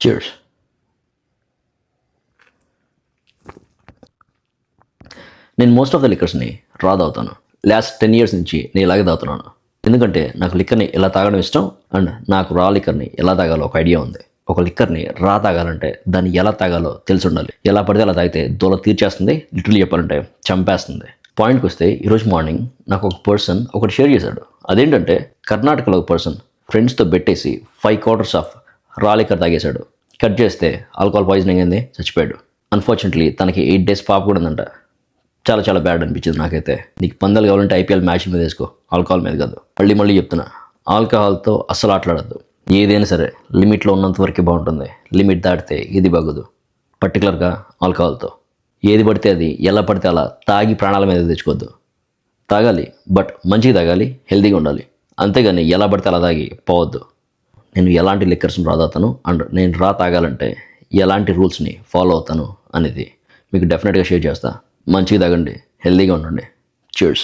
Cheers. నేను most of the లిక్కర్స్ని రా తాగుతాను. లాస్ట్ 10 years నుంచి నేను ఇలాగే తాగుతున్నాను. ఎందుకంటే నాకు లిక్కర్ని ఎలా తాగడం ఇష్టం అండ్ నాకు రా లిక్కర్ని ఎలా తాగాలో ఒక ఐడియా ఉంది. ఒక లిక్కర్ని రా తాగాలంటే దాన్ని ఎలా తాగాలో తెలిసి ఉండాలి. ఎలా పడితే అలా తాగితే దూల తీర్చేస్తుంది, లిటరల్లీ చెప్పాలంటే చంపేస్తుంది. పాయింట్కి వస్తే ఈరోజు మార్నింగ్ నాకు ఒక పర్సన్ ఒకటి షేర్ చేశాడు. అదేంటంటే కర్ణాటకలో ఒక పర్సన్ ఫ్రెండ్స్తో పెట్టేసి 5 quarters ఆఫ్ రా లిక్కర్ తాగేశాడు. కట్ చేస్తే ఆల్కహాల్ పాయిజనింగ్ అయింది, చచ్చిపోయాడు. అన్ఫార్చునేట్లీ తనకి 8 days పాప కూడా ఉందంట. చాలా చాలా బ్యాడ్ అనిపించింది నాకైతే. నీకు పందాలు కావాలంటే ఐపీఎల్ మ్యాచ్ మీద వేసుకో, ఆల్కహాల్ మీద కాదు. మళ్ళీ చెప్తున్నా, ఆల్కహాల్తో అస్సలు ఆటలాడద్దు. ఏదైనా సరే లిమిట్లో ఉన్నంత వరకే బాగుంటుంది. లిమిట్ దాటితే ఇది బాగోదు. పర్టికులర్గా ఆల్కహాల్తో ఏది పడితే అది, ఎలా పడితే అలా తాగి ప్రాణాల మీద తెచ్చుకోవద్దు. తాగాలి, బట్ మంచిగా తాగాలి, హెల్తీగా ఉండాలి. అంతేగాని ఎలా పడితే అలా తాగి పోవద్దు. నేను ఎలాంటి లిక్కర్స్ని రా తాగుతాను అండ్ నేను రా తాగాలంటే ఎలాంటి రూల్స్ని ఫాలో అవుతాను అనేది మీకు డెఫినెట్గా షేర్ చేస్తా. మంచిగా తాగండి, హెల్తీగా ఉండండి. చియర్స్.